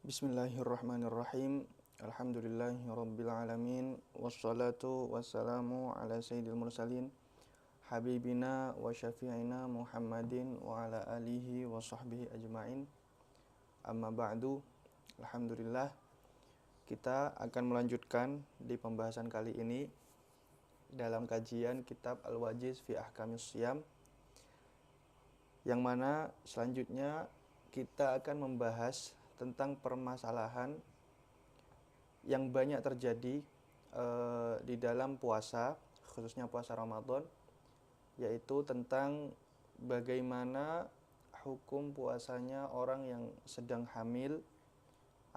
Bismillahirrahmanirrahim. Alhamdulillahirabbil alamin wassalatu wassalamu ala sayyidil mursalin habibina wa syafi'ina Muhammadin wa ala alihi wa sahbihi ajmain. Amma ba'du. Alhamdulillah, kita akan melanjutkan di pembahasan kali ini dalam kajian kitab Al-Wajiz fi Ahkamis Shiyam, yang mana selanjutnya kita akan membahas tentang permasalahan yang banyak terjadi di dalam puasa, khususnya puasa Ramadan, yaitu tentang bagaimana hukum puasanya orang yang sedang hamil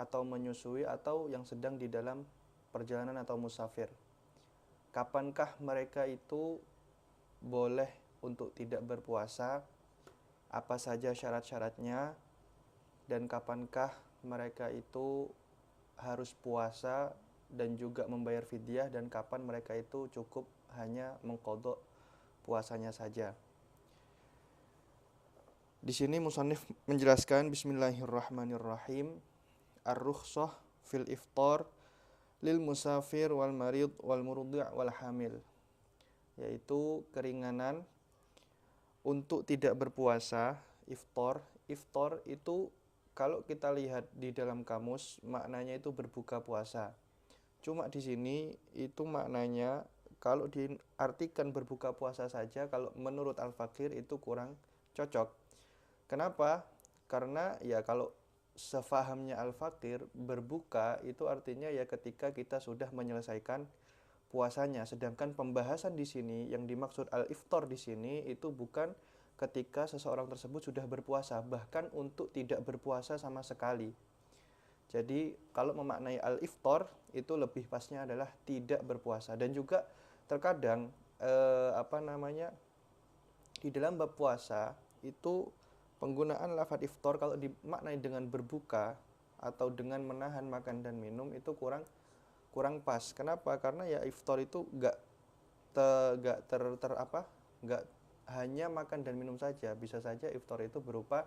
atau menyusui atau yang sedang di dalam perjalanan atau musafir. Kapankah mereka itu boleh untuk tidak berpuasa? Apa saja syarat-syaratnya? Dan kapankah mereka itu harus puasa dan juga membayar fidyah, dan kapan mereka itu cukup hanya mengqadha puasanya saja. Di sini musannif menjelaskan, bismillahirrahmanirrahim, ar-rukhsah fil iftar lil musafir wal marid wal murdi' wal hamil, yaitu keringanan untuk tidak berpuasa. Iftar itu kalau kita lihat di dalam kamus, maknanya itu berbuka puasa. Cuma di sini itu maknanya kalau diartikan berbuka puasa saja, kalau menurut Al-Faqir itu kurang cocok. Kenapa? Karena ya kalau sefahamnya Al-Faqir, berbuka itu artinya ya ketika kita sudah menyelesaikan puasanya. Sedangkan pembahasan di sini yang dimaksud al-iftar di sini itu bukan ketika seseorang tersebut sudah berpuasa, bahkan untuk tidak berpuasa sama sekali. Jadi kalau memaknai al-iftar itu lebih pasnya adalah tidak berpuasa. Dan juga terkadang di dalam bab puasa itu penggunaan lafaz iftar kalau dimaknai dengan berbuka atau dengan menahan makan dan minum itu kurang pas. Kenapa? Karena ya iftar itu nggak hanya makan dan minum saja. Bisa saja iftar itu berupa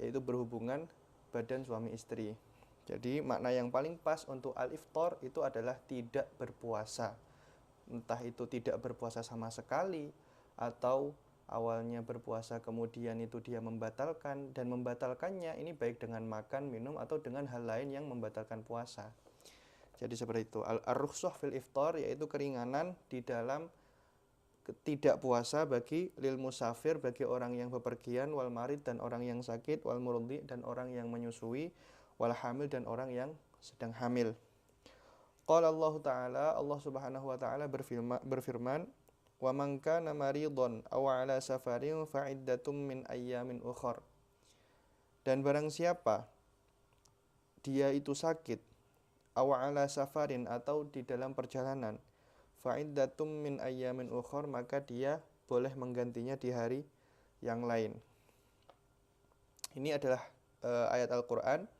yaitu berhubungan badan suami istri. Jadi makna yang paling pas untuk al-iftar itu adalah tidak berpuasa. Entah itu tidak berpuasa sama sekali, atau awalnya berpuasa kemudian itu dia membatalkan, dan membatalkannya ini baik dengan makan, minum, atau dengan hal lain yang membatalkan puasa. Jadi seperti itu. Ar-rukhsah fil iftar yaitu keringanan di dalam tidak puasa bagi lil musafir, bagi orang yang bepergian, wal marid dan orang yang sakit, wal murdi dan orang yang menyusui, wal hamil dan orang yang sedang hamil. Qala Allah Ta'ala, Allah Subhanahu wa taala berfirman, wa man kana maridon aw ala safarin fa iddatum min ayyamin ukhra. Dan barang siapa dia itu sakit, aw ala safarin atau di dalam perjalanan, fa'iddatum min ayyamin ukhor, maka dia boleh menggantinya di hari yang lain. Ini adalah ayat Al-Quran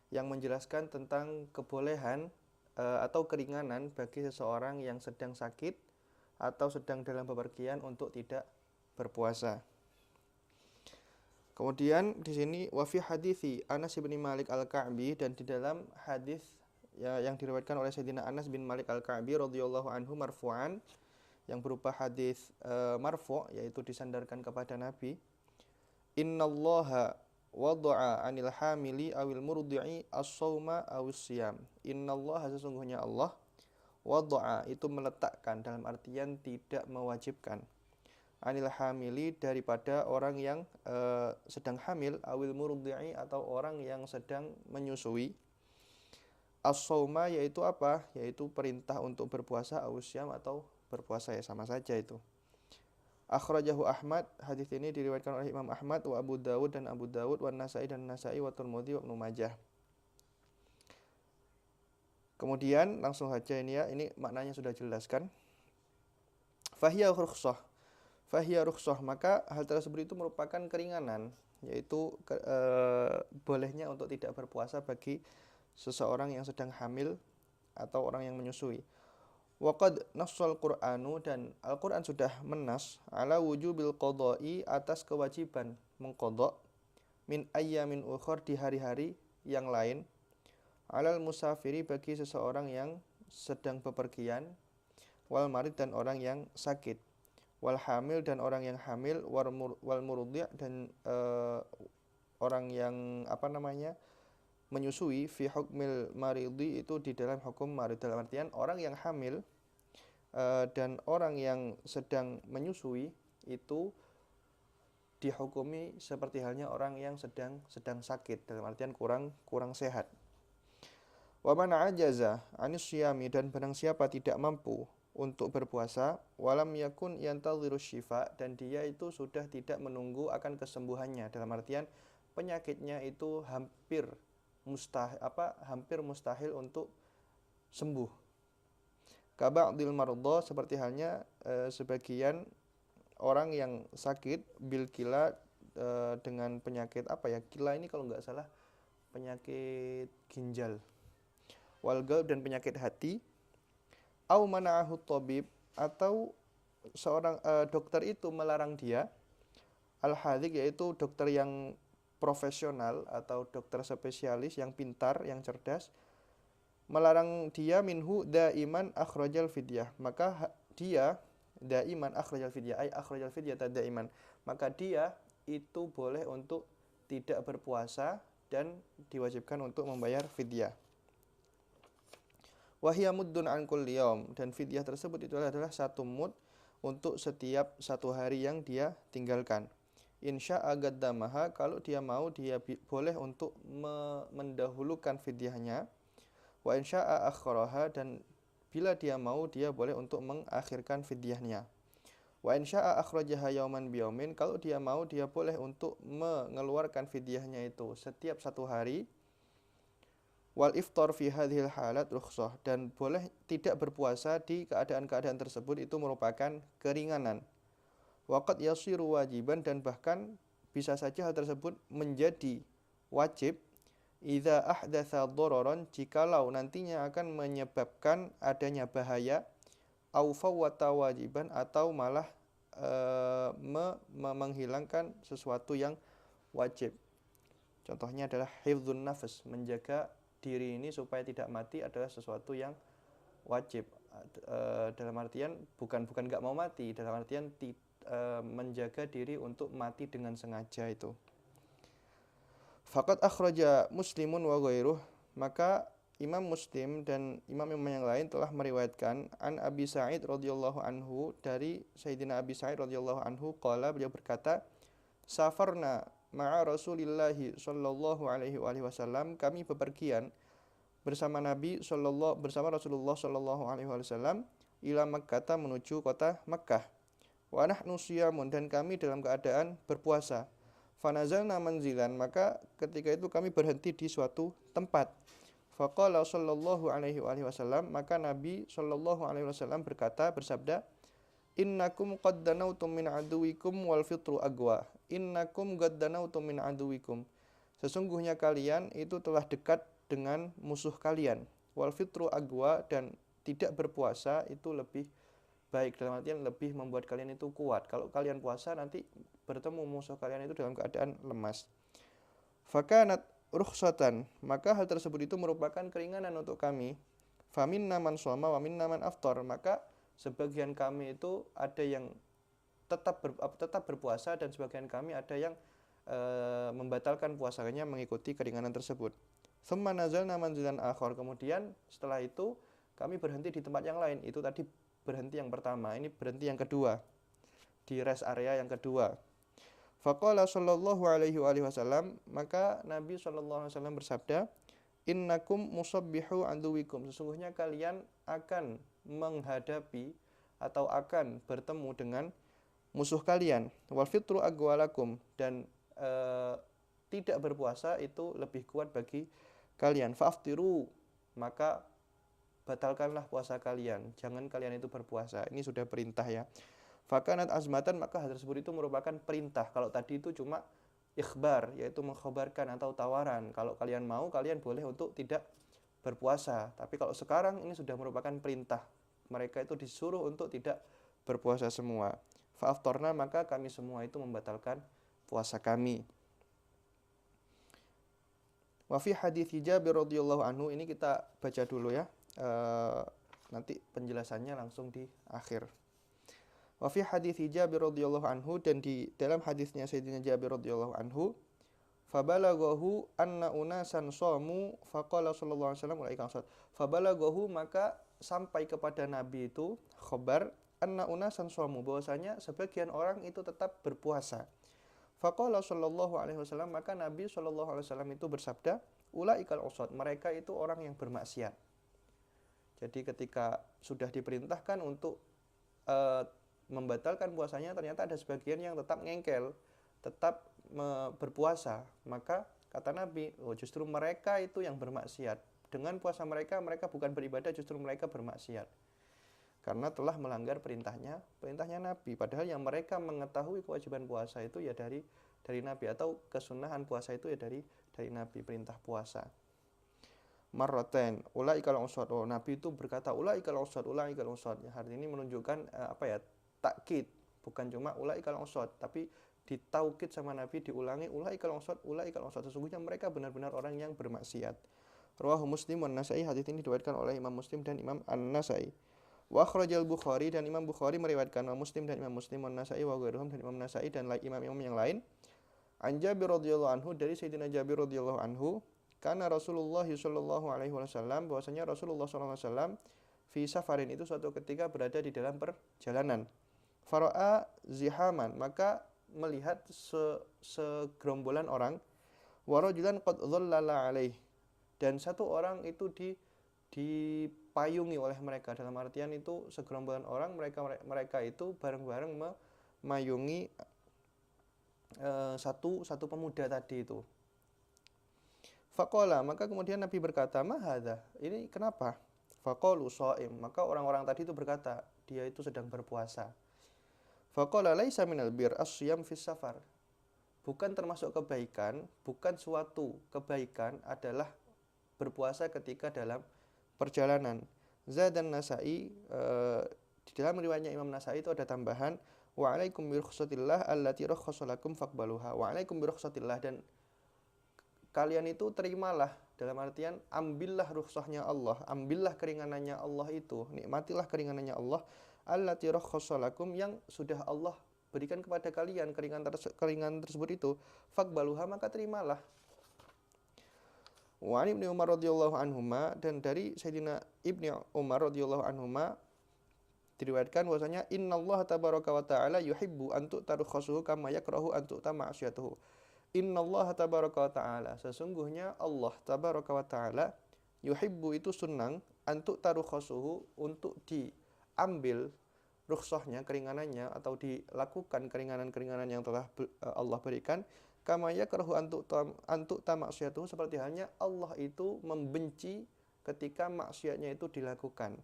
yang menjelaskan tentang kebolehan atau keringanan bagi seseorang yang sedang sakit atau sedang dalam bepergian untuk tidak berpuasa. Kemudian di sini wa fi hadithi Anas bin Malik Al-Ka'bi, dan di dalam hadis yang diriwayatkan oleh Sayyidina Anas bin Malik Al-Ka'bi radhiyallahu anhu marfu'an, yang berupa hadis marfu', yaitu disandarkan kepada Nabi, innallaha wada'a 'anil hamili awil murdi'i as-shauma awis siyam. Innallaha, sesungguhnya Allah, wada'a itu meletakkan, dalam artian tidak mewajibkan, 'anil hamili daripada orang yang sedang hamil, awil murdi'i atau orang yang sedang menyusui, as-shauma yaitu apa? Yaitu perintah untuk berpuasa, ausyam atau berpuasa, ya sama saja itu. Akhrajahu Ahmad, hadis ini diriwayatkan oleh Imam Ahmad, wa Abu Dawud dan Abu Dawud, wa Nasa'i dan Nasa'i, wa Tirmidzi wa Ibnu Majah. Kemudian langsung saja ini ya, ini maknanya sudah jelaskan. Fahiya rukhsah, maka hal tersebut itu merupakan keringanan, yaitu bolehnya untuk tidak berpuasa bagi seseorang yang sedang hamil atau orang yang menyusui. Waqad nassal Qur'anu, dan Al-Qur'an sudah menas, ala wujubil qada'i, atas kewajiban mengqadha, min ayyamin ukhur di hari-hari yang lain, alal musafiri bagi seseorang yang sedang bepergian, wal marid dan orang yang sakit, wal hamil dan orang yang hamil, wal murdi' dan orang yang menyusui, fi hukmil maridi itu di dalam hukum marid, dalam artian orang yang hamil dan orang yang sedang menyusui itu dihukumi seperti halnya orang yang sedang sakit, dalam artian kurang sehat. Wa man ajaza anis syiyami dan barang siapa tidak mampu untuk berpuasa, walam yakun yantadhiru syifa dan dia itu sudah tidak menunggu akan kesembuhannya, dalam artian penyakitnya itu hampir mustahil untuk sembuh. Kaba'dil mardha seperti halnya sebagian orang yang sakit bil kila dengan penyakit kila ini kalau nggak salah penyakit ginjal, walgal dan penyakit hati, au mana'ahu tabib atau seorang dokter itu melarang dia, al-hadhiq yaitu dokter yang profesional atau dokter spesialis yang pintar, yang cerdas, melarang dia minhu daiman akhrajal fidyah, maka dia daiman akhrajal fidyah ay akhrajal fidyah daiman, maka dia itu boleh untuk tidak berpuasa dan diwajibkan untuk membayar fidyah. Wahia muddun an kulli yaum dan fidyah tersebut itu adalah 1 mud untuk setiap 1 hari yang dia tinggalkan. Insya agaddamaha kalau dia mau dia boleh untuk mendahulukan fidyahnya. Wa insya'a akharaha dan bila dia mau dia boleh untuk mengakhirkan fidyahnya. Wa insya'a akhrajaha yauman biyaumin kalau dia mau dia boleh untuk mengeluarkan fidyahnya itu setiap 1 hari. Wal iftar fi hadhil halat rukhsah dan boleh tidak berpuasa di keadaan-keadaan tersebut itu merupakan keringanan. Waqad yasiru wajiban dan bahkan bisa saja hal tersebut menjadi wajib idza ahdatsa dararan jikalau nantinya akan menyebabkan adanya bahaya au fawwata wajiban atau malah menghilangkan sesuatu yang wajib. Contohnya adalah hifdzun nafas, menjaga diri ini supaya tidak mati adalah sesuatu yang wajib. Dalam artian bukan nggak mau mati, dalam artian menjaga diri untuk mati dengan sengaja itu. Faqad akhraja Muslimun wa ghairuh, maka Imam Muslim dan imam-imam yang lain telah meriwayatkan an Abi Sa'id radhiyallahu anhu dari Sayyidina Abi Sa'id radhiyallahu anhu qala, beliau berkata, safarna ma'a Rasulillahi sallallahu alaihi wasallam, kami bepergian bersama Rasulullah sallallahu alaihi wasallam ila Makkah menuju kota Makkah. Wa nahnu shiyamun dan kami dalam keadaan berpuasa. Fanazalna manzilan maka ketika itu kami berhenti di suatu tempat. Faqala sallallahu alaihi wasallam maka Nabi sallallahu alaihi wasallam bersabda, innakum qad danautum min aduwikum wal fitru agwa. Innakum qad danautum min aduwikum. Sesungguhnya kalian itu telah dekat dengan musuh kalian. Wal fitru agwa dan tidak berpuasa itu lebih baik, dalam artian lebih membuat kalian itu kuat. Kalau kalian puasa nanti bertemu musuh kalian itu dalam keadaan lemas. Fakanat rukhsatan, maka hal tersebut itu merupakan keringanan untuk kami. Faminna man shoma wa minna man aftar, maka sebagian kami itu ada yang tetap berpuasa dan sebagian kami ada yang membatalkan puasanya mengikuti keringanan tersebut. Tsumma nazalna manzilan akhar, kemudian setelah itu kami berhenti di tempat yang lain. Itu tadi berhenti yang pertama, ini berhenti yang kedua, di rest area yang kedua. Faqala sallallahu alaihi wasallam, maka Nabi sallallahu alaihi wasallam bersabda, innakum musabbihu aduwikum, sesungguhnya kalian akan menghadapi atau akan bertemu dengan musuh kalian. Wal fitru agwalakum, dan tidak berpuasa itu lebih kuat bagi kalian. Faftiru, maka batalkanlah puasa kalian, jangan kalian itu berpuasa. Ini sudah perintah ya. Fakanat azmatan, maka hal tersebut itu merupakan perintah. Kalau tadi itu cuma ikhbar, yaitu mengkhabarkan atau tawaran. Kalau kalian mau, kalian boleh untuk tidak berpuasa. Tapi kalau sekarang ini sudah merupakan perintah. Mereka itu disuruh untuk tidak berpuasa semua. Fa'aftarna, maka kami semua itu membatalkan puasa kami. Wa fi hadits Jabir radhiyallahu anhu, ini kita baca dulu ya. Nanti penjelasannya langsung di akhir. Wa fi hadits Jabir radhiyallahu anhu, dan di dalam hadisnya Sayyidina Jabir radhiyallahu anhu, fabalaghahu anna unasan shamu faqala sallallahu alaihi wasallam ulaika qad. Fabalaghahu, maka sampai kepada Nabi itu khabar anna unasan shamu, bahwasanya sebagian orang itu tetap berpuasa. Faqala sallallahu alaihi wasallam, maka Nabi sallallahu alaihi wasallam itu bersabda, ulaikal usad, mereka itu orang yang bermaksiat. Jadi ketika sudah diperintahkan untuk membatalkan puasanya, ternyata ada sebagian yang tetap ngengkel, tetap berpuasa, maka kata Nabi, oh justru mereka itu yang bermaksiat. Dengan puasa mereka, mereka bukan beribadah, justru mereka bermaksiat. Karena telah melanggar perintahnya Nabi. Padahal yang mereka mengetahui kewajiban puasa itu ya dari Nabi, atau kesunahan puasa itu ya dari Nabi, perintah puasa. Marratain ulaikal usad. Oh, Nabi itu berkata ulaikal usad, ulaikal usad. Hari ini menunjukkan takkid, bukan cuma ulaikal usad, tapi ditaukid sama Nabi, diulangi ulaikal usad, ulaikal usad. Sesungguhnya mereka benar-benar orang yang bermaksiat. Rawahu Muslim wan Nasa'i, hadits ini diriwayatkan oleh Imam Muslim dan Imam An-Nasa'i. Wa akhrajal Bukhari, dan Imam Bukhari meriwayatkan, wa Muslim dan Imam Muslim, wan Nasa'i wa ghairuhum, dan Imam Nasa'i dan imam-imam yang lain. An Jabir radhiyallahu anhu, dari Sayyidina Jabir radhiyallahu anhu, karena Rasulullah sallallahu alaihi wasallam, bahwasanya Rasulullah sallallahu alaihi wasallam fi safarin, itu suatu ketika berada di dalam perjalanan. Fara'a zihaman, maka melihat segerombolan orang, wa rajulan qad dhallala alaihi, dan satu orang itu dipayungi oleh mereka. Dalam artian itu segerombolan orang, mereka itu bareng-bareng memayungi satu pemuda tadi itu. Faqala, maka kemudian Nabi berkata, ma hadza, ini kenapa? Faqalu shaim, maka orang-orang tadi itu berkata, dia itu sedang berpuasa. Faqala laisa minal bir as-siyam fis safar, bukan termasuk kebaikan, bukan suatu kebaikan adalah berpuasa ketika dalam perjalanan. Zadan Nasa'i, di dalam riwayatnya Imam Nasa'i itu ada tambahan, wa alaikum bi rukhsatillah allati rakhkhasa lakum faqbaluha. Wa alaikum bi rukhsatillah, dan kalian itu terimalah, dalam artian ambillah rukhsahnya Allah, ambillah keringanannya Allah itu, nikmatilah keringanannya Allah, allati rakhkhasa lakum, yang sudah Allah berikan kepada kalian keringanan tersebut itu, faqbaluha, maka terimalah. Wa Ibnu Umar radhiyallahu anhuma, dan dari Sayyidina Ibnu Umar radhiyallahu anhuma diriwayatkan bahwasanya innallaha tabaraka wa ta'ala yuhibbu an tu'taru khasuhu kama yakrahu an tu'ta ma'siyatuhu. Innallaha tabaraka wa ta'ala, sesungguhnya Allah tabaraka wa ta'ala, yuhibbu itu senang, an tu'taru khasuhu, untuk diambil rukhsahnya, keringanannya, atau dilakukan keringanan-keringanan yang telah Allah berikan, kama yakrahu an tu'ta ma'siyatuhu, seperti halnya Allah itu membenci ketika maksiatnya itu dilakukan.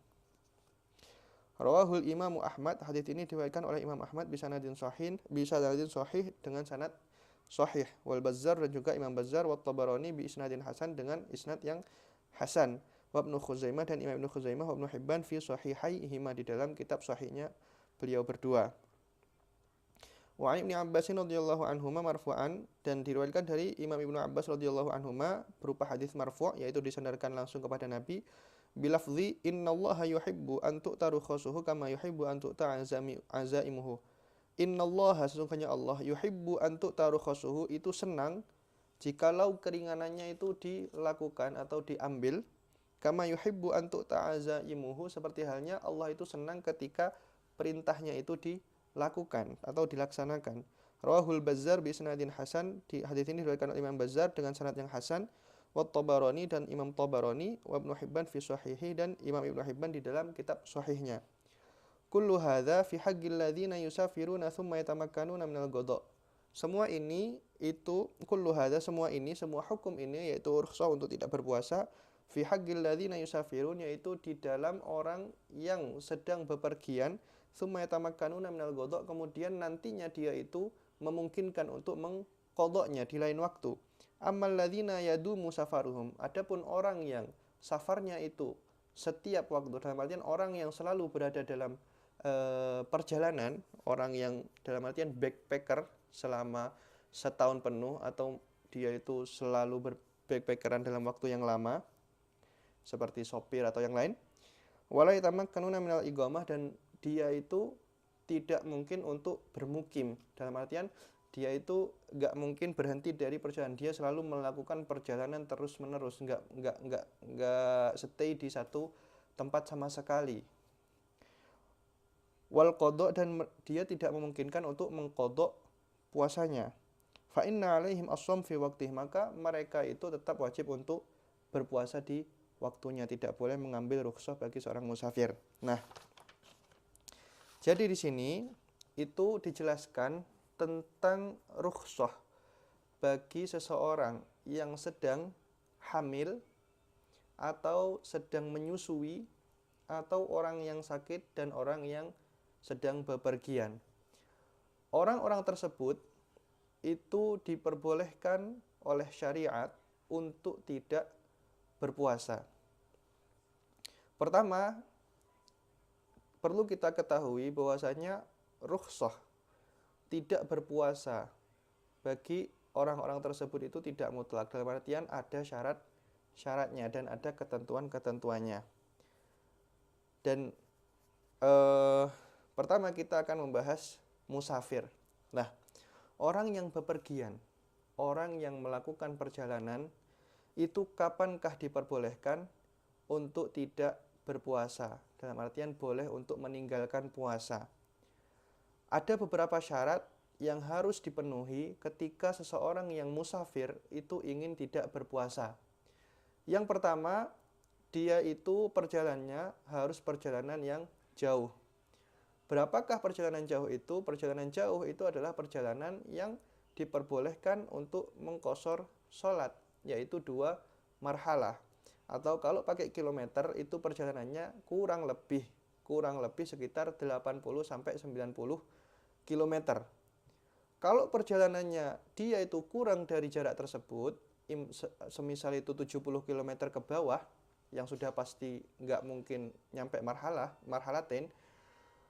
Rawahul Imam Ahmad, hadits ini diriwayatkan oleh Imam Ahmad bisanadin sahih dengan sanad sahih, wal Bazzar, dan juga Imam Bazzar, wa Tabarani bi isnadin hasan, dengan isnad yang hasan, wa Ibnu Khuzaimah, dan Imam Ibnu Khuzaimah, wa Ibnu Hibban fi sahihaihima, di dalam kitab sahihnya beliau berdua. Wa Ibnu Abbas radhiyallahu anhuma marfu'an, dan diriwayatkan dari Imam Ibnu Abbas radhiyallahu anhuma berupa hadis marfu', yaitu disandarkan langsung kepada Nabi, bilafzi innallaha yuhibbu an tu'taru khasuhu kama yuhibbu an tu'ta azaimuhu. Innallaha, sesungguhnya Allah, yuhibbu an tu'taru khasuhu, itu senang jikalau keringanannya itu dilakukan atau diambil, kama yuhibbu an tu'ta azaimuhu, seperti halnya Allah itu senang ketika perintahnya itu dilakukan atau dilaksanakan. Rawahul Bazzar bi isnadin hasan, di hadis ini diriwayatkan oleh Imam Bazzar dengan sanad yang hasan, wa Tabarani, dan Imam Tabarani, wa Ibnu Hibban fi sahihi, dan Imam Ibnu Hibban di dalam kitab sahihnya. Kullu hadza fi haqqil ladzina yusafiruna thumma yatamakkanuna minal qada. Semua ini itu kullu hadza, semua hukum ini, yaitu rukhsah untuk tidak berpuasa, fi haqqil ladzina yusafirun, yaitu di dalam orang yang sedang bepergian, thumma yatamakkanuna minal qada, kemudian nantinya dia itu memungkinkan untuk mengqadanya di lain waktu. Ammal ladzina yadumu safaruhum, adapun orang yang safarnya itu setiap waktu, dalam artian orang yang selalu berada dalam perjalanan, orang yang dalam artian backpacker selama setahun penuh, atau dia itu selalu backpackeran dalam waktu yang lama seperti sopir atau yang lain. Wala yatamakkanuna minal iqamah, dan dia itu tidak mungkin untuk bermukim. Dalam artian dia itu nggak mungkin berhenti dari perjalanan, dia selalu melakukan perjalanan terus menerus, nggak stay di satu tempat sama sekali. Wal qadha, dan dia tidak memungkinkan untuk mengqadha puasanya. Fa inna alaihim as-shaum fi waqtih, maka mereka itu tetap wajib untuk berpuasa di waktunya, tidak boleh mengambil rukhsah bagi seorang musafir. Nah, jadi di sini itu dijelaskan tentang rukhsah bagi seseorang yang sedang hamil atau sedang menyusui, atau orang yang sakit dan orang yang sedang bepergian. Orang-orang tersebut itu diperbolehkan oleh syariat untuk tidak berpuasa. Pertama, perlu kita ketahui bahwasanya rukhsah tidak berpuasa bagi orang-orang tersebut itu tidak mutlak. Dalam artian ada syaratnya dan ada ketentuan-ketentuannya. Dan pertama kita akan membahas musafir. Nah, orang yang bepergian, orang yang melakukan perjalanan, itu kapankah diperbolehkan untuk tidak berpuasa? Dalam artian boleh untuk meninggalkan puasa. Ada beberapa syarat yang harus dipenuhi ketika seseorang yang musafir itu ingin tidak berpuasa. Yang pertama, dia itu perjalanannya harus perjalanan yang jauh. Berapakah perjalanan jauh itu? Perjalanan jauh itu adalah perjalanan yang diperbolehkan untuk mengqashar sholat, yaitu 2 marhalah. Atau kalau pakai kilometer itu perjalanannya kurang lebih sekitar 80 sampai 90 kilometer. Kalau perjalanannya dia itu kurang dari jarak tersebut, semisal itu 70 km ke bawah, yang sudah pasti nggak mungkin nyampe marhalatain,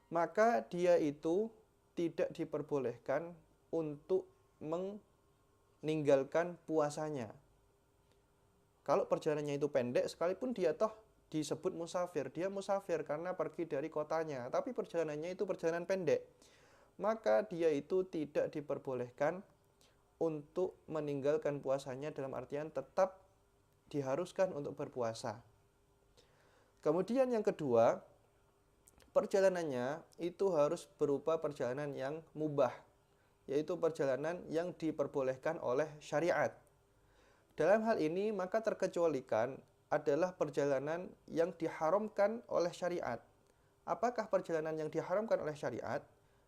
maka dia itu tidak diperbolehkan untuk meninggalkan puasanya. Kalau perjalanannya itu pendek, sekalipun dia toh disebut musafir, dia musafir karena pergi dari kotanya, tapi perjalanannya itu perjalanan pendek, maka dia itu tidak diperbolehkan untuk meninggalkan puasanya, dalam artian tetap diharuskan untuk berpuasa. Kemudian yang kedua, perjalanannya itu harus berupa perjalanan yang mubah, yaitu perjalanan yang diperbolehkan oleh syariat. Dalam hal ini maka terkecualikan adalah perjalanan yang diharamkan oleh syariat. Apakah perjalanan yang diharamkan oleh syariat?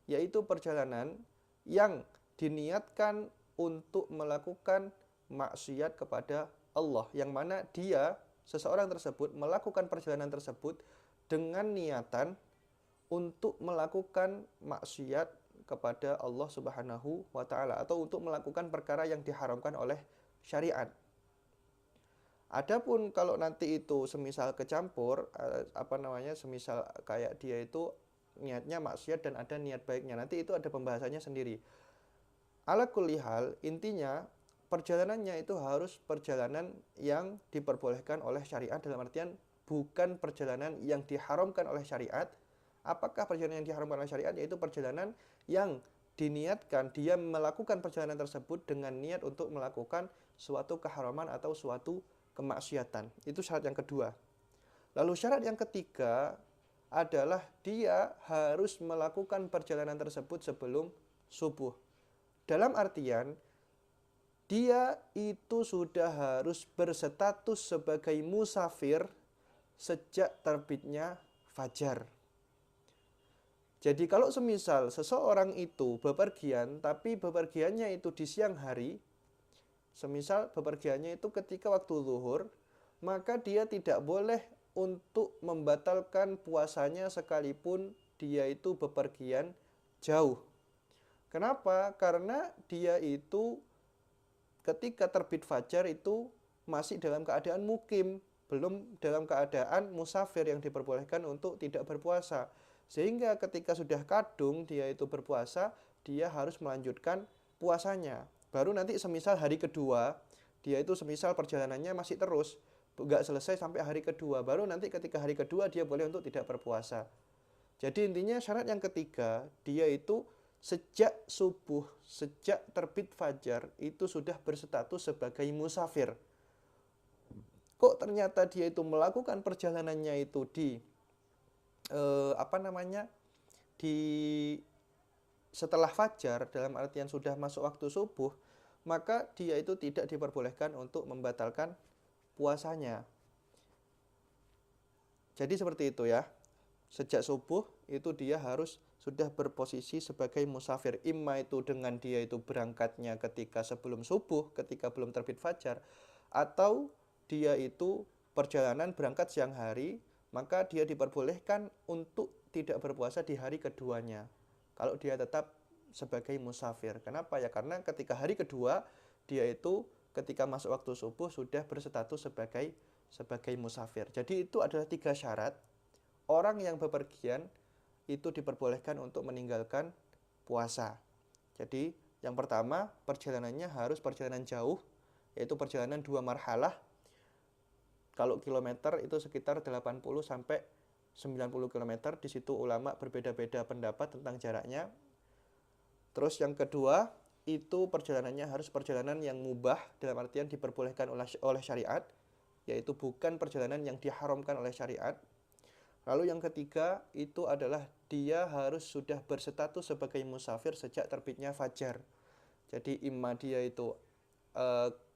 Yaitu perjalanan yang diniatkan untuk melakukan maksiat kepada Allah, yang mana seseorang tersebut melakukan perjalanan tersebut dengan niatan untuk melakukan maksiat kepada Allah Subhanahu wa taala, atau untuk melakukan perkara yang diharamkan oleh syariat. Adapun kalau nanti itu semisal kecampur, semisal kayak dia itu niatnya maksiat dan ada niat baiknya, nanti itu ada pembahasannya sendiri. Ala kulli hal, intinya perjalanannya itu harus perjalanan yang diperbolehkan oleh syariat, dalam artian bukan perjalanan yang diharamkan oleh syariat. Apakah perjalanan yang diharamkan oleh syariat? Yaitu perjalanan yang diniatkan dia melakukan perjalanan tersebut dengan niat untuk melakukan suatu keharaman atau suatu kemaksiatan. Itu syarat yang kedua. Lalu syarat yang ketiga adalah dia harus melakukan perjalanan tersebut sebelum subuh. Dalam artian dia itu sudah harus berstatus sebagai musafir sejak terbitnya fajar. Jadi kalau semisal seseorang itu bepergian, tapi bepergiannya itu di siang hari, semisal bepergiannya itu ketika waktu zuhur, maka dia tidak boleh untuk membatalkan puasanya sekalipun dia itu bepergian jauh. Kenapa? Karena dia itu ketika terbit fajar itu masih dalam keadaan mukim, belum dalam keadaan musafir yang diperbolehkan untuk tidak berpuasa. Sehingga ketika sudah kadung dia itu berpuasa, dia harus melanjutkan puasanya. Baru nanti semisal hari kedua Dia itu semisal perjalanannya masih terus, nggak selesai sampai hari kedua, baru nanti ketika hari kedua dia boleh untuk tidak berpuasa. Jadi intinya syarat yang ketiga, dia itu sejak subuh, sejak terbit fajar itu sudah berstatus sebagai musafir. Kok ternyata dia itu melakukan perjalanannya itu di di setelah fajar, dalam artian sudah masuk waktu subuh, maka dia itu tidak diperbolehkan untuk membatalkan puasanya. Jadi seperti itu ya. Sejak subuh itu dia harus sudah berposisi sebagai musafir. Imma itu dengan dia itu berangkatnya ketika sebelum subuh, ketika belum terbit fajar, atau dia itu perjalanan berangkat siang hari, maka dia diperbolehkan untuk tidak berpuasa di hari keduanya. Kalau dia tetap sebagai musafir. Kenapa ya? Karena ketika hari kedua dia itu ketika masuk waktu subuh sudah berstatus sebagai musafir. Jadi itu adalah 3 syarat orang yang bepergian itu diperbolehkan untuk meninggalkan puasa. Jadi yang pertama, perjalanannya harus perjalanan jauh, yaitu perjalanan 2 marhalah. Kalau kilometer itu sekitar 80 sampai 90 km. Di situ ulama berbeda-beda pendapat tentang jaraknya. Terus yang kedua, itu perjalanannya harus perjalanan yang mubah, dalam artian diperbolehkan oleh syariat, yaitu bukan perjalanan yang diharamkan oleh syariat. Lalu yang ketiga, itu adalah dia harus sudah berstatus sebagai musafir sejak terbitnya fajar. Jadi imma dia itu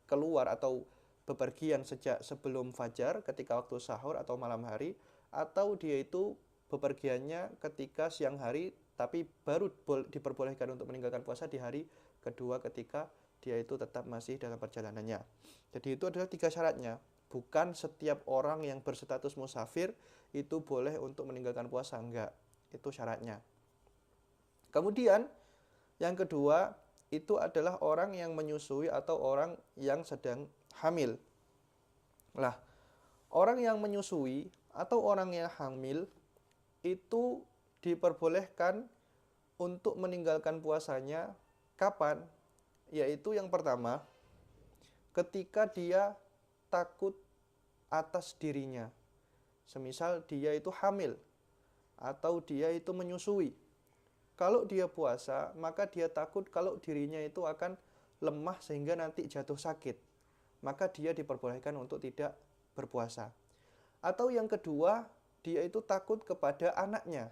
keluar atau bepergian sejak sebelum fajar ketika waktu sahur atau malam hari, atau dia itu bepergiannya ketika siang hari tapi baru diperbolehkan untuk meninggalkan puasa di hari kedua ketika dia itu tetap masih dalam perjalanannya. Jadi itu adalah 3 syaratnya. Bukan setiap orang yang berstatus musafir itu boleh untuk meninggalkan puasa, enggak. Itu syaratnya. Kemudian yang kedua itu adalah orang yang menyusui atau orang yang sedang hamil. Nah, orang yang menyusui atau orang yang hamil itu diperbolehkan untuk meninggalkan puasanya kapan? Yaitu yang pertama, ketika dia takut atas dirinya. Semisal dia itu hamil atau dia itu menyusui. Kalau dia puasa, maka dia takut kalau dirinya itu akan lemah sehingga nanti jatuh sakit. Maka dia diperbolehkan untuk tidak berpuasa. Atau yang kedua, dia itu takut kepada anaknya.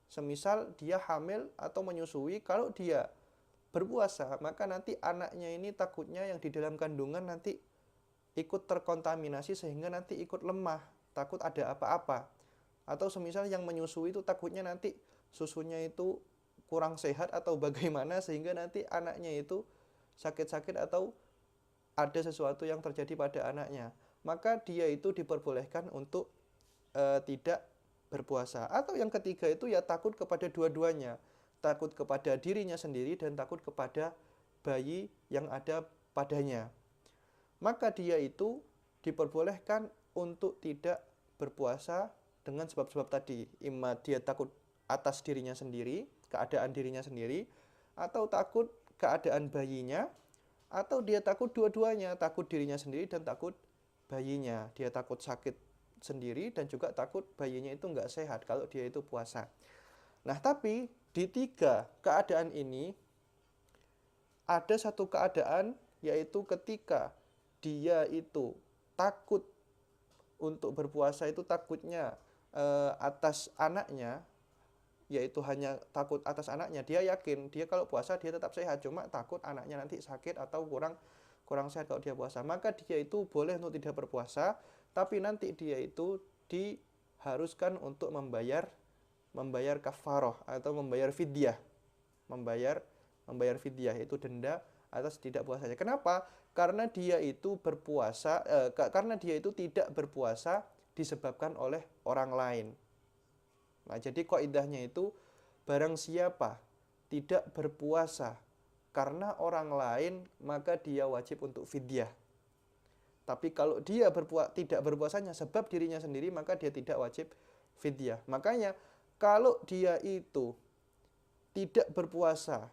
Semisal dia hamil atau menyusui, kalau dia berpuasa, maka nanti anaknya ini takutnya yang di dalam kandungan nanti ikut terkontaminasi sehingga nanti ikut lemah, takut ada apa-apa. Atau semisal yang menyusui itu takutnya nanti susunya itu kurang sehat atau bagaimana sehingga nanti anaknya itu sakit-sakit atau ada sesuatu yang terjadi pada anaknya. Maka dia itu diperbolehkan untuk tidak berpuasa. Atau yang ketiga itu ya takut kepada dua-duanya. Takut kepada dirinya sendiri dan takut kepada bayi yang ada padanya. Maka dia itu diperbolehkan untuk tidak berpuasa dengan sebab-sebab tadi. Imma dia takut atas dirinya sendiri, keadaan dirinya sendiri, atau takut keadaan bayinya, atau dia takut dua-duanya, takut dirinya sendiri dan takut bayinya. Dia takut sakit sendiri dan juga takut bayinya itu nggak sehat kalau dia itu puasa. Nah, tapi di 3 keadaan ini ada satu keadaan, yaitu ketika dia itu takut untuk berpuasa itu takutnya atas anaknya, yaitu hanya takut atas anaknya. Dia yakin dia kalau puasa dia tetap sehat, cuma takut anaknya nanti sakit atau kurang sehat kalau dia puasa. Maka dia itu boleh untuk tidak berpuasa, tapi nanti dia itu diharuskan untuk membayar kafaroh atau membayar fidyah. Membayar fidyah itu denda atas tidak puasanya. Kenapa? Karena dia itu karena dia itu tidak berpuasa disebabkan oleh orang lain. Nah, jadi kaidahnya itu barang siapa tidak berpuasa karena orang lain, maka dia wajib untuk fidyah. Tapi kalau dia tidak berpuasanya sebab dirinya sendiri, maka dia tidak wajib fidyah. Makanya kalau dia itu tidak berpuasa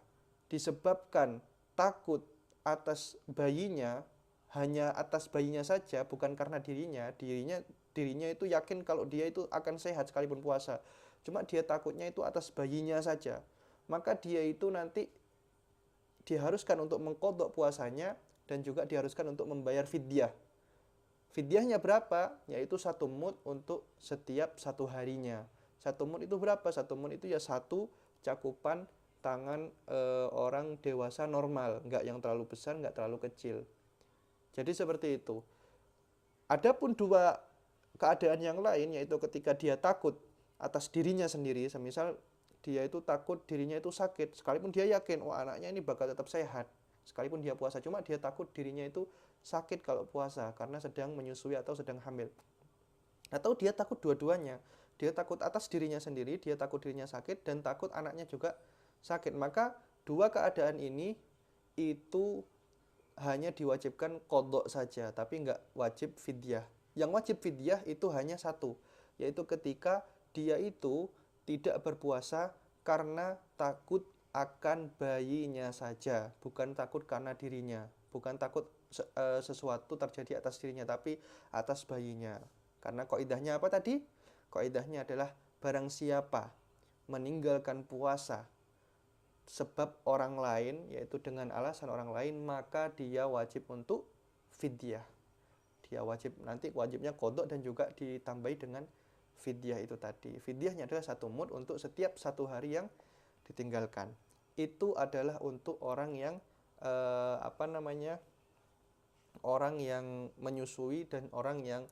disebabkan takut atas bayinya, hanya atas bayinya saja, bukan karena dirinya itu yakin kalau dia itu akan sehat sekalipun puasa. Cuma dia takutnya itu atas bayinya saja. Maka dia itu nanti diharuskan untuk mengqadha puasanya dan juga diharuskan untuk membayar fidyah. Fidyahnya berapa? Yaitu 1 mud untuk setiap 1 harinya. 1 mud itu berapa? 1 mud itu ya 1 cakupan tangan orang dewasa normal, nggak yang terlalu besar, nggak terlalu kecil. Jadi seperti itu. Adapun dua keadaan yang lain, yaitu ketika dia takut atas dirinya sendiri, semisal dia itu takut dirinya itu sakit, sekalipun dia yakin, oh anaknya ini bakal tetap sehat, sekalipun dia puasa, cuma dia takut dirinya itu sakit kalau puasa, karena sedang menyusui atau sedang hamil. Atau dia takut dua-duanya, dia takut atas dirinya sendiri, dia takut dirinya sakit, dan takut anaknya juga sakit. Maka dua keadaan ini itu hanya diwajibkan qadha saja, tapi nggak wajib fidyah. Yang wajib fidyah itu hanya satu, yaitu ketika dia itu tidak berpuasa karena takut akan bayinya saja, bukan takut karena dirinya, bukan takut sesuatu terjadi atas dirinya, tapi atas bayinya. Karena kaidahnya apa tadi? Kaidahnya adalah barang siapa meninggalkan puasa sebab orang lain, yaitu dengan alasan orang lain, maka dia wajib untuk fidyah. Dia wajib, nanti wajibnya qadha dan juga ditambahi dengan fidyah itu tadi. Fidyahnya adalah 1 mud untuk setiap 1 hari yang ditinggalkan. Itu adalah untuk orang yang orang yang menyusui dan orang yang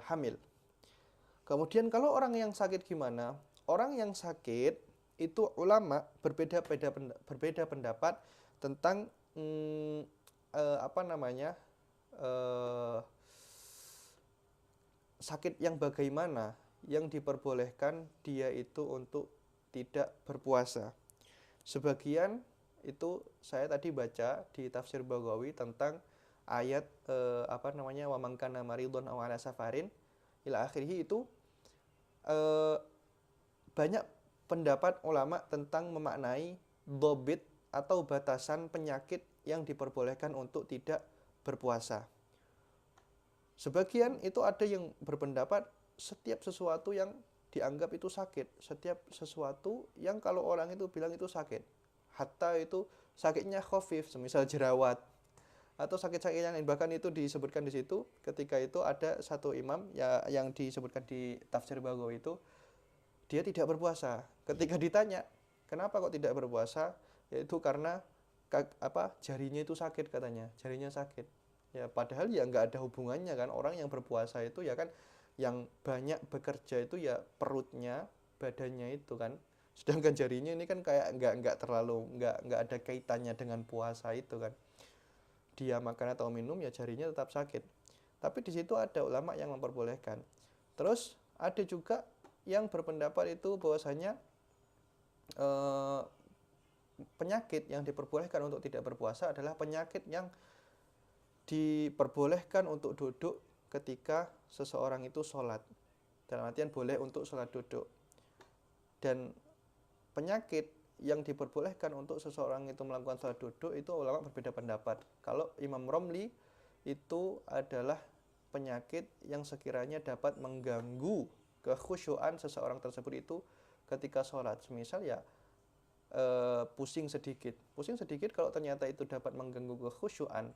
hamil. Kemudian kalau orang yang sakit gimana? Orang yang sakit itu ulama berbeda pendapat tentang sakit yang bagaimana yang diperbolehkan dia itu untuk tidak berpuasa. Sebagian itu saya tadi baca di tafsir Baghawi tentang ayat wa man kana maridun aw ala safarin ila akhirih, itu banyak pendapat ulama tentang memaknai dhobit atau batasan penyakit yang diperbolehkan untuk tidak berpuasa. Sebagian itu ada yang berpendapat setiap sesuatu yang dianggap itu sakit, setiap sesuatu yang kalau orang itu bilang itu sakit, hatta itu sakitnya khafif, semisal jerawat atau sakit-sakit yang lain. Bahkan itu disebutkan di situ, ketika itu ada satu imam ya yang disebutkan di tafsir Baghawi itu, dia tidak berpuasa. Ketika ditanya, kenapa kok tidak berpuasa? Yaitu karena jarinya itu sakit katanya, jarinya sakit. Ya padahal ya nggak ada hubungannya kan, orang yang berpuasa itu ya kan yang banyak bekerja itu ya perutnya, badannya itu kan. Sedangkan jarinya ini kan kayak nggak ada kaitannya dengan puasa itu kan. Dia makan atau minum ya jarinya tetap sakit. Tapi di situ ada ulama yang memperbolehkan. Terus ada juga yang berpendapat itu bahwasanya penyakit yang diperbolehkan untuk tidak berpuasa adalah penyakit yang diperbolehkan untuk duduk ketika seseorang itu sholat. Dalam artian boleh untuk sholat duduk. Dan penyakit yang diperbolehkan untuk seseorang itu melakukan sholat duduk itu ulama berbeda pendapat. Kalau Imam Romli itu adalah penyakit yang sekiranya dapat mengganggu kekhusyuan seseorang tersebut itu ketika sholat. Semisal ya pusing sedikit kalau ternyata itu dapat mengganggu kekhusyuan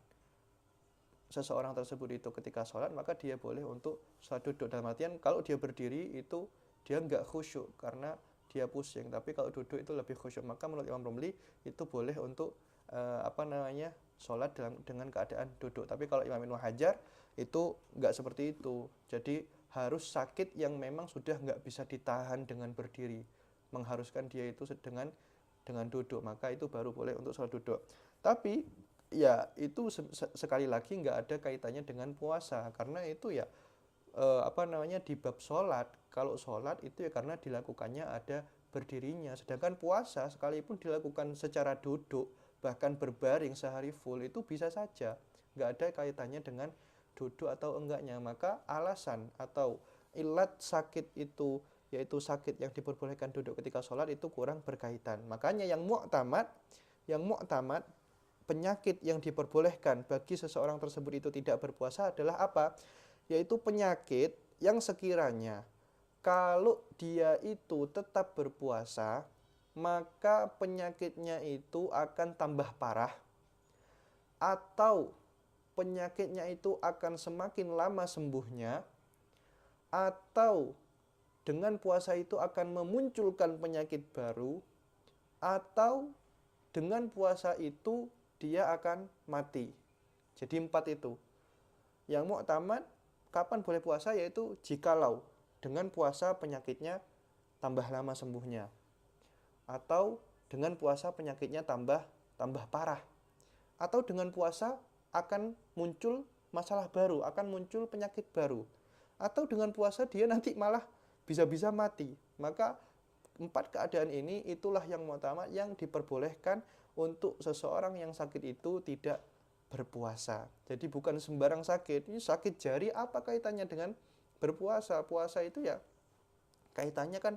seseorang tersebut itu ketika sholat, maka dia boleh untuk sholat duduk. Dalam artian kalau dia berdiri itu dia nggak khusyuk karena dia pusing, tapi kalau duduk itu lebih khusyuk. Maka menurut Imam Romli itu boleh untuk sholat dengan keadaan duduk. Tapi kalau Imam Ibnu Hajar itu nggak seperti itu. Jadi harus sakit yang memang sudah nggak bisa ditahan dengan berdiri, mengharuskan dia itu dengan duduk, maka itu baru boleh untuk sholat duduk. Tapi ya itu sekali lagi nggak ada kaitannya dengan puasa, karena itu ya di bab sholat. Kalau sholat itu ya karena dilakukannya ada berdirinya, sedangkan puasa sekalipun dilakukan secara duduk bahkan berbaring sehari full itu bisa saja, nggak ada kaitannya dengan duduk atau enggaknya. Maka alasan atau ilat sakit itu, yaitu sakit yang diperbolehkan duduk ketika sholat, itu kurang berkaitan. Makanya yang mu'tamad penyakit yang diperbolehkan bagi seseorang tersebut itu tidak berpuasa adalah apa? Yaitu penyakit yang sekiranya kalau dia itu tetap berpuasa, maka penyakitnya itu akan tambah parah, atau penyakitnya itu akan semakin lama sembuhnya, atau dengan puasa itu akan memunculkan penyakit baru, atau dengan puasa itu dia akan mati. Jadi 4 itu. Yang muktamad kapan boleh puasa yaitu jikalau dengan puasa penyakitnya tambah lama sembuhnya, atau dengan puasa penyakitnya tambah parah, atau dengan puasa akan muncul masalah baru, akan muncul penyakit baru, atau dengan puasa dia nanti malah bisa-bisa mati. Maka 4 keadaan ini itulah yang muktamad, yang diperbolehkan untuk seseorang yang sakit itu tidak berpuasa. Jadi bukan sembarang sakit. Ini sakit jari apa kaitannya dengan berpuasa? Puasa itu ya kaitannya kan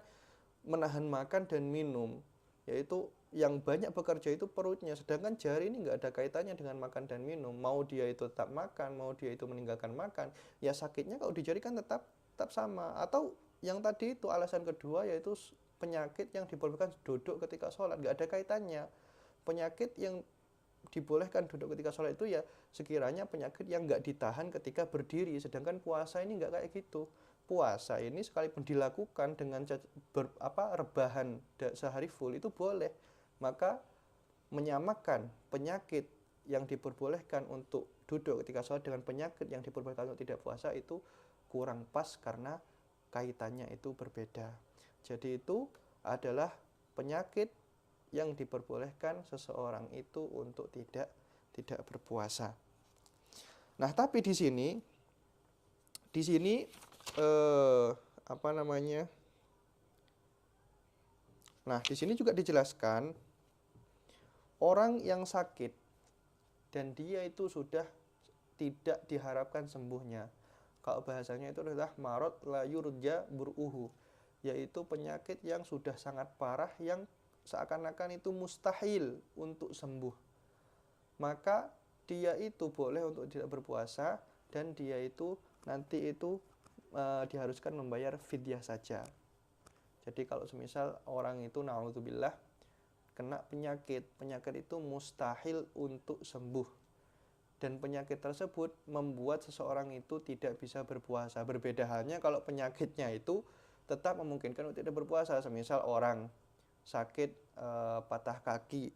menahan makan dan minum, yaitu yang banyak bekerja itu perutnya. Sedangkan jari ini nggak ada kaitannya dengan makan dan minum. Mau dia itu tetap makan, mau dia itu meninggalkan makan, ya sakitnya kalau di jari kan tetap sama. Atau yang tadi itu alasan kedua yaitu penyakit yang diperbolehkan duduk ketika sholat, nggak ada kaitannya. Penyakit yang dibolehkan duduk ketika sholat itu ya sekiranya penyakit yang nggak ditahan ketika berdiri. Sedangkan puasa ini nggak kayak gitu. Puasa ini sekalipun dilakukan dengan rebahan sehari full itu boleh. Maka menyamakan penyakit yang diperbolehkan untuk duduk ketika sholat dengan penyakit yang diperbolehkan untuk tidak puasa itu kurang pas karena kaitannya itu berbeda. Jadi itu adalah penyakit yang diperbolehkan seseorang itu untuk tidak berpuasa. Nah, tapi di sini Nah, di sini juga dijelaskan orang yang sakit dan dia itu sudah tidak diharapkan sembuhnya. Kalau bahasanya itu adalah marad la yurja bur'uhu, yaitu penyakit yang sudah sangat parah yang seakan-akan itu mustahil untuk sembuh. Maka dia itu boleh untuk tidak berpuasa dan dia itu nanti itu diharuskan membayar fidyah saja. Jadi kalau semisal orang itu na'udzubillah kena penyakit itu mustahil untuk sembuh. Dan penyakit tersebut membuat seseorang itu tidak bisa berpuasa. Berbeda halnya kalau penyakitnya itu tetap memungkinkan untuk tidak berpuasa. Semisal orang sakit patah kaki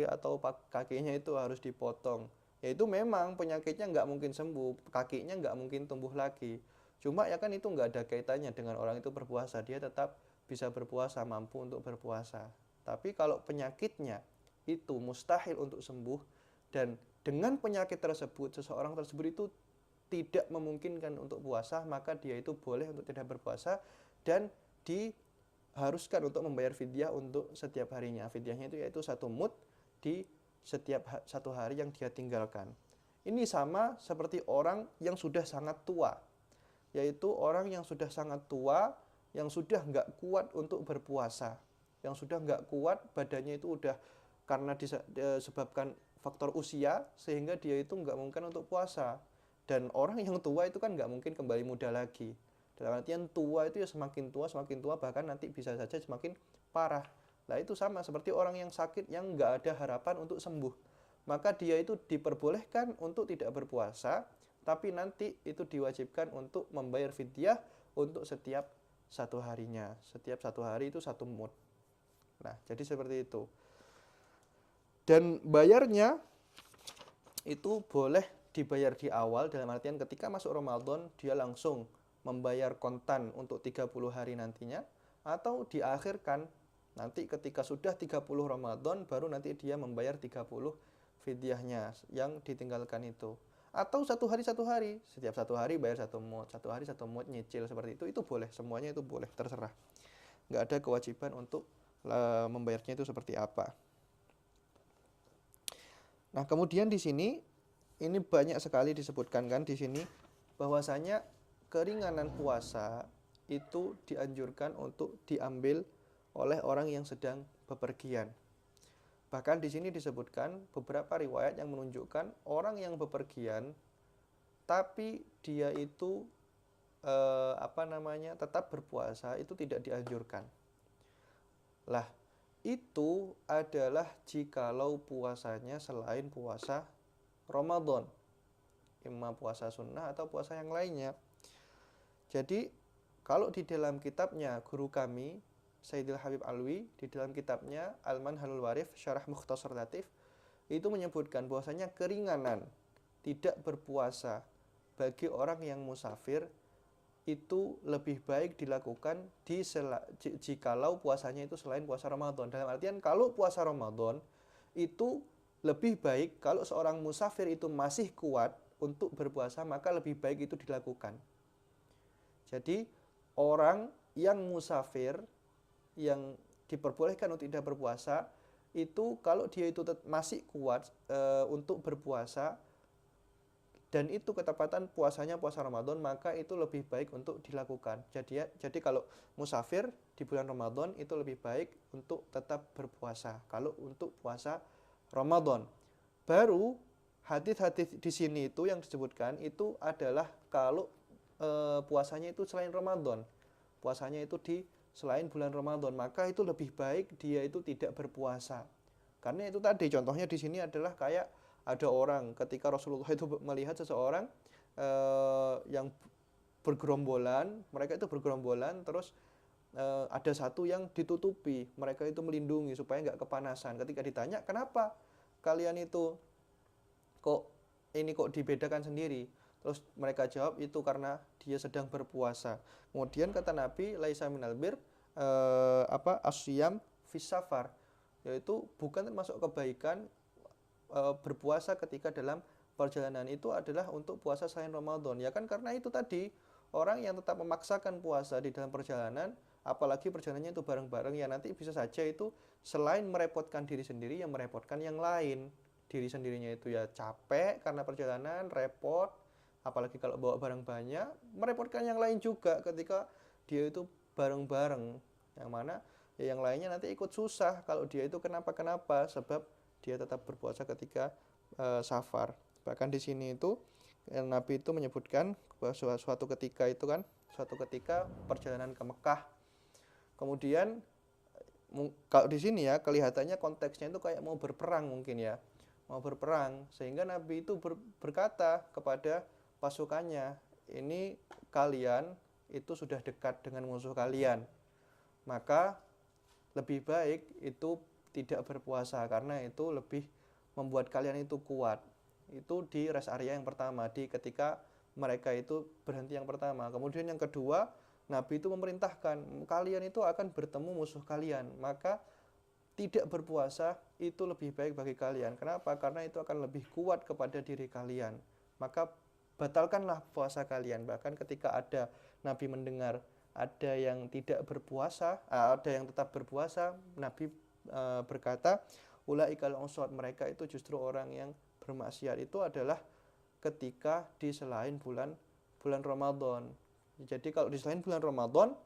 atau kakinya itu harus dipotong. Ya itu memang penyakitnya nggak mungkin sembuh, kakinya nggak mungkin tumbuh lagi. Cuma ya kan itu nggak ada kaitannya dengan orang itu berpuasa. Dia tetap bisa berpuasa, mampu untuk berpuasa. Tapi kalau penyakitnya itu mustahil untuk sembuh dan dengan penyakit tersebut, seseorang tersebut itu tidak memungkinkan untuk puasa, maka dia itu boleh untuk tidak berpuasa dan diharuskan untuk membayar fidyah untuk setiap harinya. Fidyahnya itu yaitu 1 mud di setiap 1 hari yang dia tinggalkan. Ini sama seperti orang yang sudah sangat tua, yaitu orang yang sudah sangat tua, yang sudah nggak kuat untuk berpuasa, yang sudah nggak kuat badannya itu udah karena disebabkan faktor usia sehingga dia itu nggak mungkin untuk puasa. Dan orang yang tua itu kan nggak mungkin kembali muda lagi. Dalam artian tua itu ya semakin tua bahkan nanti bisa saja semakin parah. Nah itu sama seperti orang yang sakit yang nggak ada harapan untuk sembuh. Maka dia itu diperbolehkan untuk tidak berpuasa, tapi nanti itu diwajibkan untuk membayar fidyah untuk setiap 1 harinya. Setiap 1 hari itu 1 mud. Nah jadi seperti itu. Dan bayarnya itu boleh dibayar di awal, dalam artian ketika masuk Ramadan dia langsung membayar kontan untuk 30 hari nantinya, atau diakhirkan nanti ketika sudah 30 Ramadan baru nanti dia membayar 30 fidyahnya yang ditinggalkan itu. Atau 1 hari 1 hari, setiap 1 hari bayar 1 mud, 1 hari 1 mud nyicil seperti itu boleh, semuanya itu boleh, terserah. Nggak ada kewajiban untuk membayarnya itu seperti apa. Nah, kemudian di sini ini banyak sekali disebutkan kan di sini bahwasanya keringanan puasa itu dianjurkan untuk diambil oleh orang yang sedang bepergian. Bahkan di sini disebutkan beberapa riwayat yang menunjukkan orang yang bepergian tapi dia itu tetap berpuasa itu tidak dianjurkan. Lah, itu adalah jikalau puasanya selain puasa Ramadan, imma puasa sunnah atau puasa yang lainnya. Jadi kalau di dalam kitabnya guru kami Sayyidil Habib Alwi, di dalam kitabnya Al-Manhalul Warif Syarah Mukhtasar Latif, itu menyebutkan bahwasanya keringanan tidak berpuasa bagi orang yang musafir itu lebih baik dilakukan jikalau puasanya itu selain puasa Ramadan. Dalam artian kalau puasa Ramadan itu lebih baik kalau seorang musafir itu masih kuat untuk berpuasa, maka lebih baik itu dilakukan. Jadi orang yang musafir yang diperbolehkan untuk tidak berpuasa itu kalau dia itu masih kuat untuk berpuasa dan itu ketepatan puasanya puasa Ramadan, maka itu lebih baik untuk dilakukan. Jadi kalau musafir di bulan Ramadan itu lebih baik untuk tetap berpuasa kalau untuk puasa Ramadan. Baru hadis-hadis di sini itu yang disebutkan itu adalah kalau puasanya itu selain Ramadan. Puasanya itu di selain bulan Ramadan, maka itu lebih baik dia itu tidak berpuasa. Karena itu tadi contohnya di sini adalah kayak ada orang ketika Rasulullah itu melihat seseorang yang bergerombolan, mereka itu bergerombolan terus ada satu yang ditutupi, mereka itu melindungi supaya nggak kepanasan. Ketika ditanya kenapa kalian itu kok dibedakan sendiri, terus mereka jawab itu karena dia sedang berpuasa. Kemudian kata Nabi laisa minal bir asyam fis safar, yaitu bukan termasuk kebaikan berpuasa ketika dalam perjalanan, itu adalah untuk puasa selain Ramadan. Ya kan karena itu tadi orang yang tetap memaksakan puasa di dalam perjalanan, apalagi perjalanannya itu bareng-bareng, ya nanti bisa saja itu selain merepotkan diri sendiri yang merepotkan yang lain. Diri sendirinya itu ya capek karena perjalanan, repot, apalagi kalau bawa barang banyak, merepotkan yang lain juga ketika dia itu bareng-bareng, yang mana ya yang lainnya nanti ikut susah kalau dia itu kenapa-kenapa sebab dia tetap berpuasa ketika safar. Bahkan di sini itu Nabi itu menyebutkan bahwa suatu ketika perjalanan ke Mekah. Kemudian kalau di sini ya kelihatannya konteksnya itu kayak mau berperang mungkin ya. Mau berperang sehingga Nabi itu berkata kepada pasukannya, ini kalian itu sudah dekat dengan musuh kalian. Maka lebih baik itu tidak berpuasa karena itu lebih membuat kalian itu kuat. Itu di rest area yang pertama, di ketika mereka itu berhenti yang pertama. Kemudian yang kedua, Nabi itu memerintahkan kalian itu akan bertemu musuh kalian, maka tidak berpuasa itu lebih baik bagi kalian. Kenapa? Karena itu akan lebih kuat kepada diri kalian. Maka batalkanlah puasa kalian. Bahkan ketika ada Nabi mendengar ada yang tidak berpuasa, ada yang tetap berpuasa, Nabi berkata, ulaikal usad, mereka itu justru orang yang bermaksiat. Itu adalah ketika di selain bulan Ramadan. Jadi kalau di selain bulan Ramadan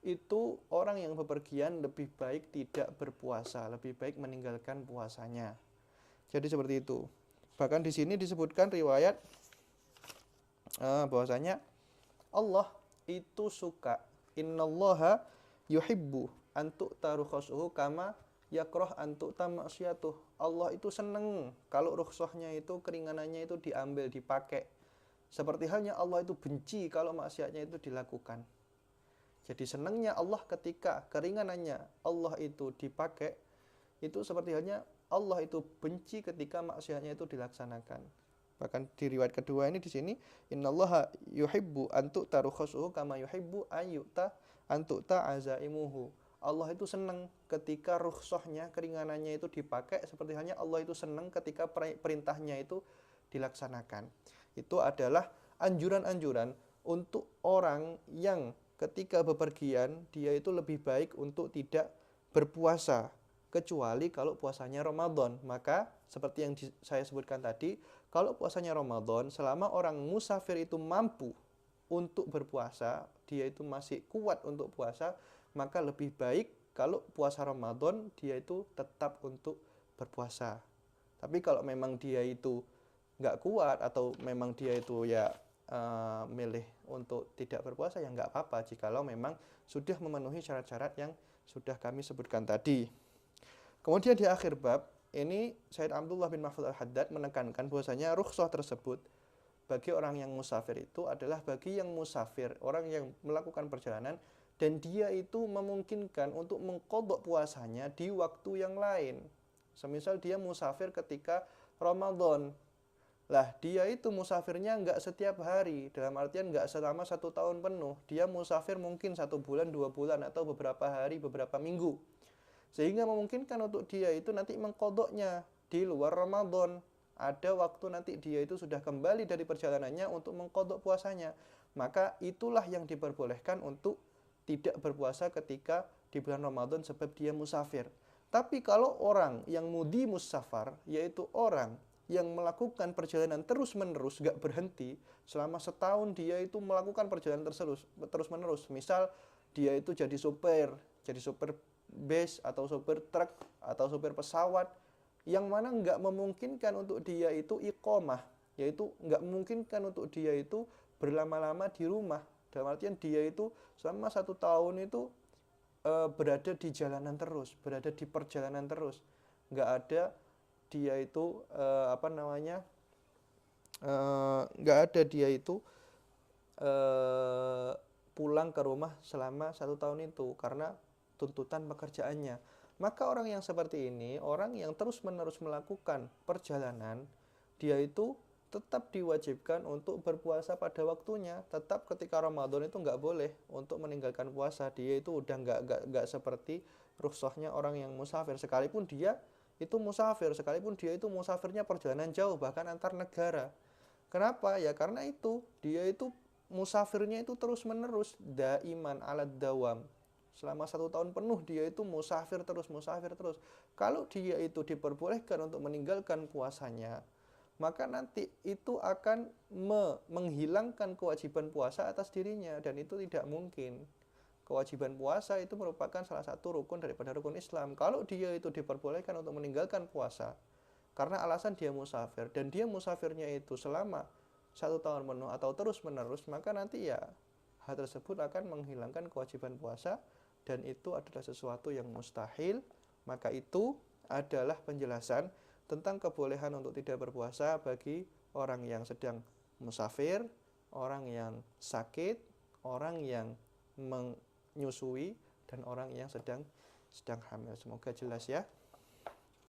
itu orang yang bepergian lebih baik tidak berpuasa, lebih baik meninggalkan puasanya. Jadi seperti itu. Bahkan di sini disebutkan riwayat bahwasanya Allah itu suka, innallaha yuhibbu antu tarukhasuhu kama yakroh antuk tamaksiatuh. Allah itu seneng kalau rukhsahnya itu keringanannya itu diambil, dipakai. Seperti halnya Allah itu benci kalau maksiatnya itu dilakukan. Jadi senangnya Allah ketika keringanannya Allah itu dipakai, itu seperti halnya Allah itu benci ketika maksiatnya itu dilaksanakan. Bahkan di riwayat kedua ini di sini, innallaha yuhibbu antuk tarukhasuhu kama yuhibbu ayyuta antukta azaimuhu. Allah itu senang ketika rukhsahnya, keringanannya itu dipakai, seperti halnya Allah itu senang ketika perintahnya itu dilaksanakan. Itu adalah anjuran-anjuran untuk orang yang ketika bepergian, dia itu lebih baik untuk tidak berpuasa, kecuali kalau puasanya Ramadan. Maka seperti yang saya sebutkan tadi, kalau puasanya Ramadan, selama orang musafir itu mampu untuk berpuasa, dia itu masih kuat untuk puasa, maka lebih baik kalau puasa Ramadan dia itu tetap untuk berpuasa. Tapi kalau memang dia itu nggak kuat atau memang dia itu ya milih untuk tidak berpuasa, ya nggak apa-apa jikalau memang sudah memenuhi syarat-syarat yang sudah kami sebutkan tadi. Kemudian di akhir bab ini Sayyid Abdullah bin Mahfud Al-Haddad menekankan bahwasanya rukhsah tersebut bagi orang yang musafir itu adalah bagi yang musafir, orang yang melakukan perjalanan dan dia itu memungkinkan untuk mengqadha puasanya di waktu yang lain. Semisal dia musafir ketika Ramadan, lah dia itu musafirnya nggak setiap hari, dalam artian nggak selama 1 tahun penuh. Dia musafir mungkin 1 bulan, 2 bulan, atau beberapa hari, beberapa minggu. Sehingga memungkinkan untuk dia itu nanti mengqadhanya di luar Ramadan. Ada waktu nanti dia itu sudah kembali dari perjalanannya untuk mengqadha puasanya. Maka itulah yang diperbolehkan untuk tidak berpuasa ketika di bulan Ramadan sebab dia musafir. Tapi kalau orang yang mudi musafar, yaitu orang yang melakukan perjalanan terus-menerus, gak berhenti, selama setahun dia itu melakukan perjalanan terus-menerus. Misal dia itu jadi sopir bus atau sopir truk atau sopir pesawat, yang mana nggak memungkinkan untuk dia itu iqomah, yaitu nggak memungkinkan untuk dia itu berlama-lama di rumah. Dalam artian dia itu selama 1 tahun itu berada di jalanan terus, berada di perjalanan terus, nggak ada dia itu nggak ada dia itu pulang ke rumah selama 1 tahun itu karena tuntutan pekerjaannya. Maka orang yang seperti ini, orang yang terus-menerus melakukan perjalanan, dia itu tetap diwajibkan untuk berpuasa pada waktunya. Tetap ketika Ramadan itu nggak boleh untuk meninggalkan puasa. Dia itu udah nggak seperti rukhsahnya orang yang musafir. Sekalipun dia itu musafirnya perjalanan jauh, bahkan antar negara. Kenapa? Ya karena itu dia itu musafirnya itu terus-menerus, daiman alad dawam. Selama 1 tahun penuh dia itu musafir terus. Kalau dia itu diperbolehkan untuk meninggalkan puasanya, maka nanti itu akan menghilangkan kewajiban puasa atas dirinya, dan itu tidak mungkin. Kewajiban puasa itu merupakan salah satu rukun daripada rukun Islam. Kalau dia itu diperbolehkan untuk meninggalkan puasa karena alasan dia musafir, dan dia musafirnya itu selama 1 tahun penuh atau terus-menerus, maka nanti ya hal tersebut akan menghilangkan kewajiban puasa, dan itu adalah sesuatu yang mustahil. Maka itu adalah penjelasan tentang kebolehan untuk tidak berpuasa bagi orang yang sedang musafir, orang yang sakit, orang yang menyusui, dan orang yang sedang hamil. Semoga jelas ya.